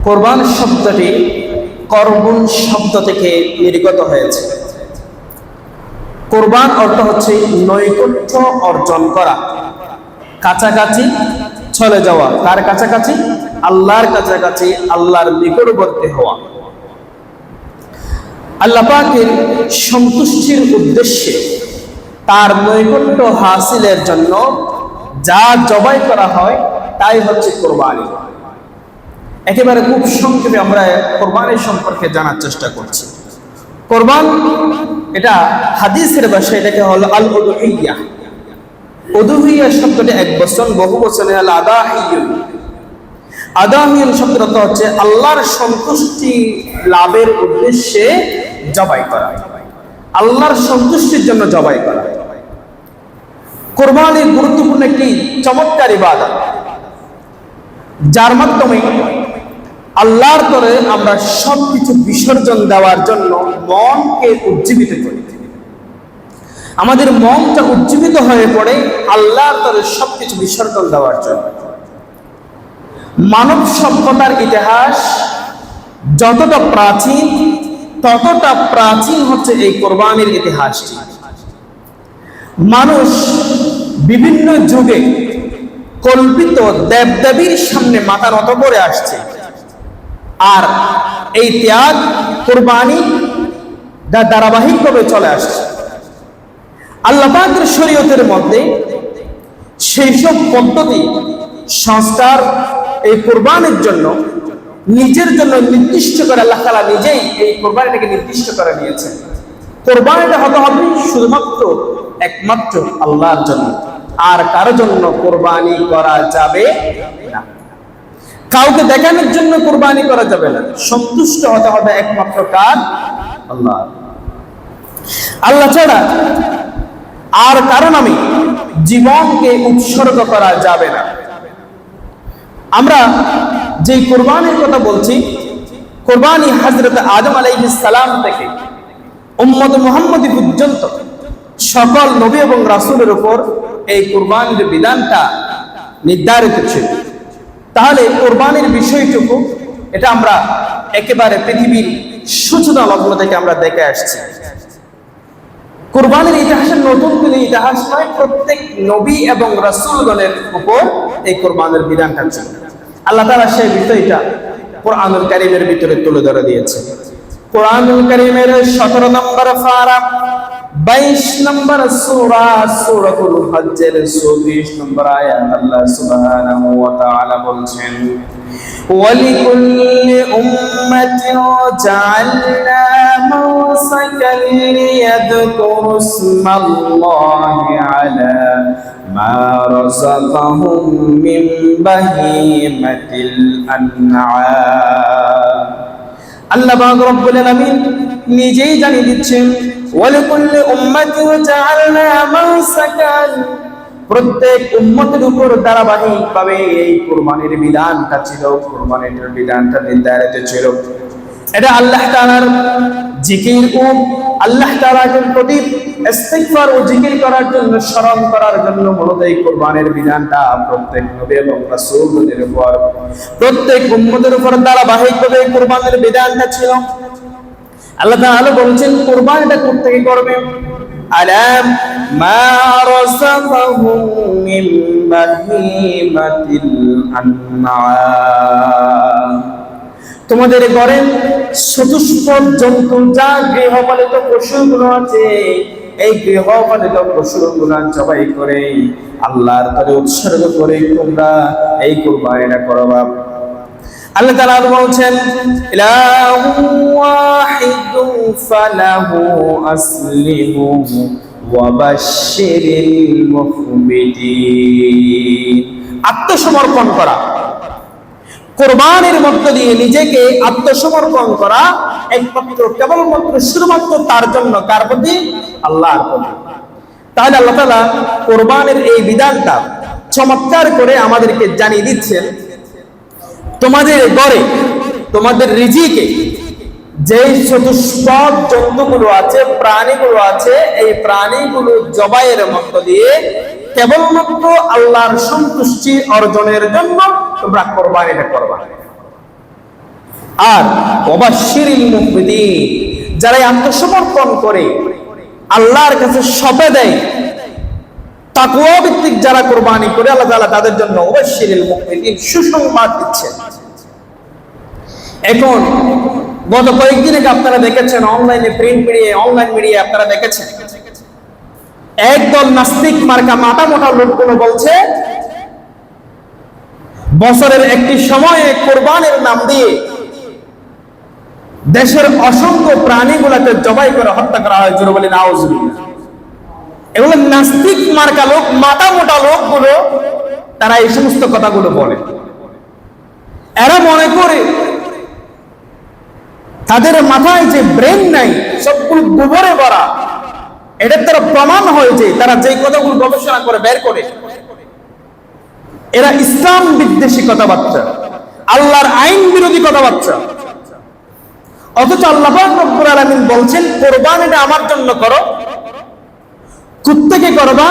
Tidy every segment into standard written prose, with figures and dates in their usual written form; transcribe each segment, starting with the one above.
কোরবান শব্দটি করবুন শব্দ থেকে নির্গত হয়েছে। কোরবান অর্থ হচ্ছে নৈকট্য অর্জন করা, কাছাকাছি চলে যাওয়া। কার কাছাকাছি? আল্লাহর কাছাকাছি, আল্লাহর নিকটবর্তী হওয়া। আল্লাহ পাকের সন্তুষ্টির উদ্দেশ্যে তার নৈকট্য হাসিলের জন্য যা জবাই করা হয় তাই হচ্ছে কোরবানি। একেবারে খুব সংক্ষেপে আমরা কোরবানির সম্পর্কে জানার চেষ্টা করছি। কোরবান এটা হাদিসের ভাষায় এটাকে হলো আল উদুহিয়া। উদুহিয়া শব্দটি এক বচন, বহু বচনে আল আদাহিয়ুন। আদাহিয়ুন শব্দের অর্থ হচ্ছে আল্লাহর সন্তুষ্টি লাভের উদ্দেশ্যে জবাই করা, আল্লাহর সন্তুষ্টির জন্য জবাই করা। কোরবানি গুরুত্বপূর্ণ একটি চমৎকার ইবাদত, যার মাধ্যমে আল্লাহর তরে আমরা সবকিছু বিসর্জন দেওয়ার জন্য মনকে উজ্জীবিত করি। আমাদের মনটা উজ্জীবিত হয়ে পড়ে আল্লাহর তরে সবকিছু বিসর্জন দেওয়ার জন্য। মানব সভ্যতার ইতিহাস যতটা প্রাচীন, ততটা প্রাচীন হচ্ছে এই কোরবানির ইতিহাসটি। মানুষ বিভিন্ন যুগে কল্পিত দেবদেবীর সামনে মাথা নত করে আসছে, আর এই ত্যাগ কোরবানি ধারাবাহিকভাবে চলে আসছে। আল্লাহ পাকের শরীয়তের মধ্যে সেই সব পদ্ধতি সংস্কার এই কোরবানির জন্য নিজের জন্য নির্দিষ্ট করে আল্লাহ তাআলা নিজেই এই কোরবানিটাকে নির্দিষ্ট করে নিয়েছেন। কোরবানিটা হতে হবে শুধুমাত্র একমাত্র আল্লাহর জন্য, আর কারো জন্য কোরবানি করা যাবে না। কাউকে দেখানোর জন্য কোরবানি করা যাবে না। সন্তুষ্ট হতে হবে একমাত্র কার? আল্লাহ। আল্লাহ ছাড়া আর কারো নামে জীবনকে উৎসর্গ করা যাবে না। আমরা যে কোরবানির কথা বলছি, কোরবানি হযরত আদম আলাইহিস সালাম থেকে উম্মত মুহাম্মদী পর্যন্ত সকল নবী এবং রাসূলের উপর এই কোরবানির বিধানটা নির্ধারিত ছিল। তাহলে কোরবানির বিষয়টুকু এটা আমরা একেবারে পৃথিবীর সূচনা লগ্ন থেকে আমরা দেখে আসছি। কোরবানির ইতিহাসের নতুন কোনো ইতিহাস নয়, প্রত্যেক নবী এবং রাসূলগণের উপর এই কোরবানির বিধানটা ছিল। আল্লাহ তাআলা সেই বিষয়টা কোরআনুল কারীমের ভিতরে তুলে ধরে দিয়েছে। কোরআনুল কারীমের 17 নম্বর পারা, 22 নম্বর সূরা, সূরাতুল হজ্জের 24 নম্বর আয়াত আল্লাহ সুবহানাহু ওয়া তাআলা বলছেন, ওয়ালিকুল্লি উম্মাতিন জাআলনা মাওসাকান লিয়াযকুরু ইসমাল্লাহি আলা মা রাযাকাহুম মিন বাহিমাতিল আনআম। আল্লাহ পাক রব্বুল আলামিন নিজেই জানিয়ে দিচ্ছেন, ওয়ালিকুল্লি উম্মাতিন জাআলনা মাওসাকান, প্রত্যেক উম্মতের উপর ধারাবাহিকভাবে এই কুরবানির বিধানটা ছিল, কুরবানির বিধানটা নির্ধারিত ছিল। এটা আল্লাহ তাআলার জিকির ও আল্লাহ তাআলার প্রতি ইস্তিগফার ও জিকির করার জন্য, স্মরণ করার জন্য মূলত এই কুরবানির বিধানটা প্রত্যেক নবী এবং রাসূলদের উপর, প্রত্যেক উম্মতের উপর ধারাবাহিকভাবে এই কুরবানির বিধানটা ছিল। আল্লাহ তাআলা বলেছেন কুরবানিটা কোত্থেকে করবে? আলাম মা রাযাকাহুম মিন বাহিমাতিল আনআম, তোমাদের ঘরে চতুষ্পদ জন্তু যা গৃহপালিত পশুগুলো আছে, এই গৃহপালিত পশুগুলো জবাই করে আল্লাহর তরে উৎসর্গ করে তোমরা এই কুরবানিটা করবা। আল্লাহ তাআলা বলছেন, ইলাহু ওয়াহিদুন ফালাহু আসলিমু ওয়া বাশশিরিল মুখবিতিন। আত্মসমর্পণ করা, কোরবানির মধ্য দিয়ে নিজেকে আত্মসমর্পণ করা একমাত্র কেবলমাত্র শুধুমাত্র তার জন্য। কার প্রতি? আল্লাহর প্রতি। তাহলে আল্লাহ তাআলা কোরবানির এই বিধানটা চমৎকার করে আমাদেরকে জানিয়ে দিচ্ছেন, তোমাদের ঘরে, তোমাদের রিজিকে যে চতুষ্পদ জন্তুগুলো আছে, প্রাণীগুলো আছে, এই প্রাণীগুলো জবাইয়ের মধ্য দিয়ে কেবলমাত্র আল্লাহর সন্তুষ্টি অর্জনের জন্য তোমরা কোরবানিটা করবা। আর ওয়াবাশশিরিল মুখবিতিন, যারা আত্মসমর্পণ করে আল্লাহর কাছে সঁপে দেয়, তাকওয়া ভিত্তিক যারা কুরবানি করে, আল্লাহ তাআলা তাদের জন্য ওয়াবাশশিরিল মুখবিতিন সুসংবাদ দিচ্ছেন। এখন গত কয়েকদিন আগে আপনারা দেখেছেন অনলাইনে, প্রিন্ট মিডিয়ায়, অনলাইন মিডিয়ায় আপনারা দেখেছেন একদল নাস্তিক মার্কা মাথা মোটা লোকগুলো বলছে বছরের একটি সময়ে কোরবানির নাম দিয়ে দেশের অসংখ্য প্রাণীগুলোকে জবাই করে হত্যা করা হয়। জোরে বলি নাউজুবিল্লাহ। এগুলো নাস্তিক মার্কা লোক, মাথা মোটা লোকগুলো, তারা এই সমস্ত কথাগুলো বলে। এরা মনে করে তাদের মাথায় যে ব্রেন নাই, সবগুলো গোবরে ভরা। এটার দ্বারা প্রমাণ হয়েছে তারা যে কথাগুলো গবেষণা করে বের করে, এরা ইসলাম বিদ্বেষী কথাবার্তা, আল্লাহর আইন বিরোধী কথাবার্তা। অথচ আল্লাহ পাক রব্বুল আলামিন বলছেন কোরবানিটা আমার জন্য করো। কোত্থেকে করবা?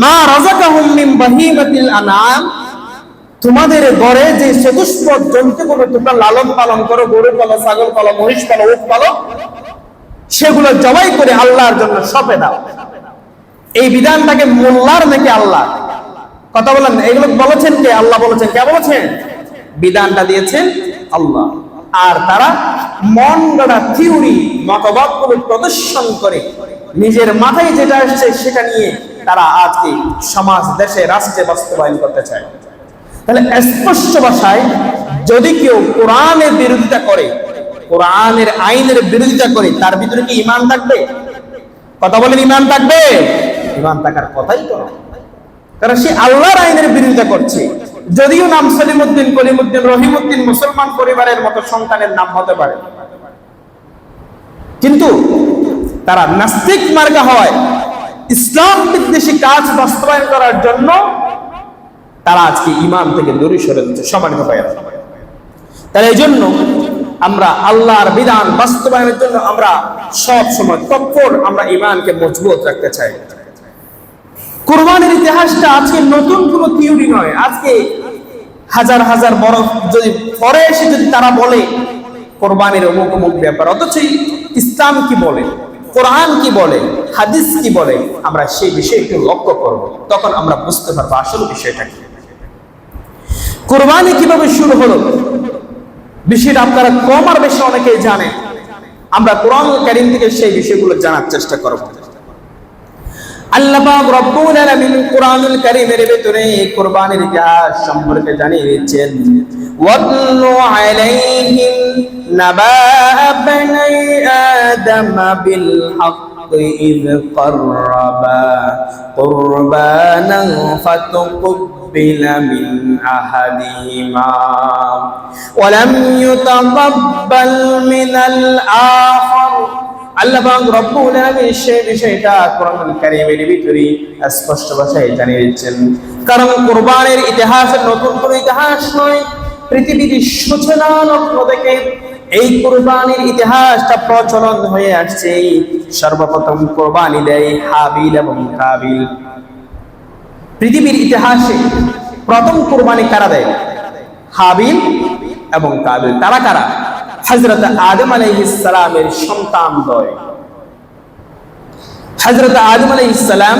মা রাযাকাহুম মিন বাহিমাতিল আনআম, তোমাদের ঘরে যে চতুষ্পদ জন্তুগুলো তোমরা লালন পালন করো, গরু পালো, ছাগল পালো, মহিষ পালো, উট পালো, সেগুলো জবাই করে আল্লাহর জন্য সঁপে দাও। এই বিধানটাকে মোল্লার নাকি আল্লাহ? কথা বলেন, এগুলো বলেছেন কে? আল্লাহ বলেছেন। কে বলেছেন? বিধানটা দিয়েছেন আল্লাহ। আর তারা মন গড়া থিওরি, মতবাদগুলো প্রদর্শন করে নিজের মাথায় যেটা আসছে সেটা নিয়ে তারা আজকে সমাজ, দেশে, রাষ্ট্রে বাস্তবায়ন করতে চায়। তাহলে স্পষ্ট ভাষায় যদি কেউ কোরআনের বিরোধিতা করে, কোরআনের আইনের বিরোধিতা করে, তার ভিতরে কি ঈমান থাকবে? কথা বলেন, ঈমান থাকবে? ঈমান থাকার কথাই তো না, কারণ সে আল্লাহর আইনের বিরোধিতা করছে। যদিও নাম সলিমউদ্দিন, কলিমউদ্দিন, রহিমউদ্দিন মুসলমান পরিবারের মতো সন্তানের নাম হতে পারে, কিন্তু তারা নাস্তিক মার্কা হয়। ইসলাম বিদ্বেষী কাজ বাস্তবায়ন করার জন্য তারা আজকে ঈমান থেকে দূরে সরে যাচ্ছে। সম্মানিত ভাইরা, তাহলে এই জন্য আমরা আল্লাহর বিধান বাস্তবায়নের জন্য আমরা সব সময় তৎপর, আমরা ঈমানকে মজবুত রাখতে চাই। কুরবানির ইতিহাসটা আজকে নতুন কোনো থিওরি নয়। আজকে হাজার হাজার বড় যদি পরে এসে যদি তারা বলে কোরবানির অমুক অমুক ব্যাপার, অথচ ইসলাম কি বলে, কোরআন কি বলে, হাদিস কি বলে, আমরা সেই বিষয়ে একটু লক্ষ্য করব, তখন আমরা বুঝতে পারবো আসল বিষয়টা কি। কুরবানি কিভাবে শুরু হলো বিষয়টা আপনারা কম আর বেশি অনেকেই জানেন। আমরা কোরআনুল কারীম থেকে সেই বিষয়গুলো জানার চেষ্টা করব। আল্লাহ পাক রব্বুল আলামিন কোরআনুল কারীমের ভিতরে কুরবানির ইতিহাস সম্পর্কে জানিয়ে দিচ্ছেন। ওয়াতলু আলাইহিম নাবা বানি আদম বিল হক ইয ক্বাররাবা কুরবানান ফাতুকবিলা মিন আহাদিহিমা ওয়া লাম ইউতাকাব্বাল মিনাল আখার। আল্লাহ পাক রব্বুল আলামিন সেই বিষয়টা কোরআনুল কারীমের ভিতরে স্পষ্ট ভাষায় জানিয়ে দিচ্ছেন। কারণ কুরবানির ইতিহাস নতুন কোনো ইতিহাস নয়। পৃথিবীর সূচনা লগ্ন থেকে এই কুরবানির ইতিহাসটা প্রচলন হয়ে আসছে। সর্বপ্রথম কুরবানি দেয় হাবিল এবং কাবিল। পৃথিবীর ইতিহাসে প্রথম কুরবানি কারা দেয়? হাবিল এবং কাবিল। তারা কারা? হযরত আদম আলাইহিস সালামের সন্তানদ্বয়। হযরত আদম আলাইহিস সালাম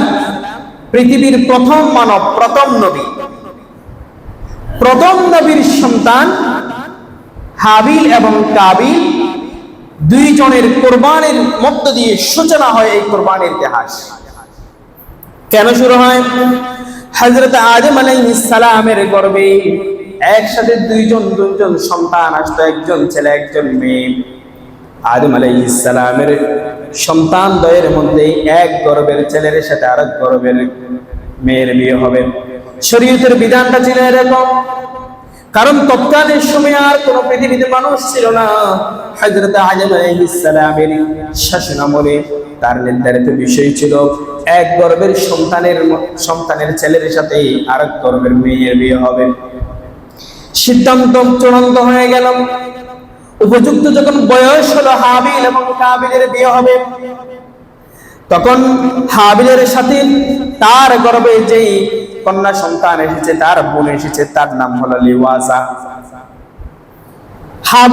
পৃথিবীর প্রথম মানব, প্রথম নবী। প্রথম নবীর সন্তান হাবিল এবং কাবিল, দুইজনের কুরবানির মধ্য দিয়ে সূচনা হয় এই কুরবানির ইতিহাস। কেন শুরু হয়? হযরত আদম আলাইহিস সালামের গর্ভে একসাথে দুইজন সন্তান আসতো, একজন ছেলে একজন মেয়ে। আদম আলাইহিস সালামের সন্তান দ্বয়ের মধ্যে এক গর্ভের ছেলের সাথে আরেক গর্ভের মেয়ের বিয়ে হবে। শরীয়তের বিধানটা ছিল এরকম, কারণ তৎকালীন সময়ে আর কোনো পৃথিবীতে মানুষ ছিল না। হযরত আদম আলাইহিস সালামের শাসনামলে তার নির্ধারিত বিষয় ছিল এক গর্ভের সন্তানের ছেলের সাথে আরেক গর্ভের মেয়ের বিয়ে হবে। সিদ্ধান্ত চূড়ান্ত হয়ে গেল। উপযুক্ত যখন বয়স হলো হাবিল এবং কাবিলের বিয়ে হবে, তখন হাবিলের সাথে তার গর্ভে যেই কন্যা সন্তান এসেছে, তার বোন এসেছে, তার নাম হলো লিওয়াজা। হাবিল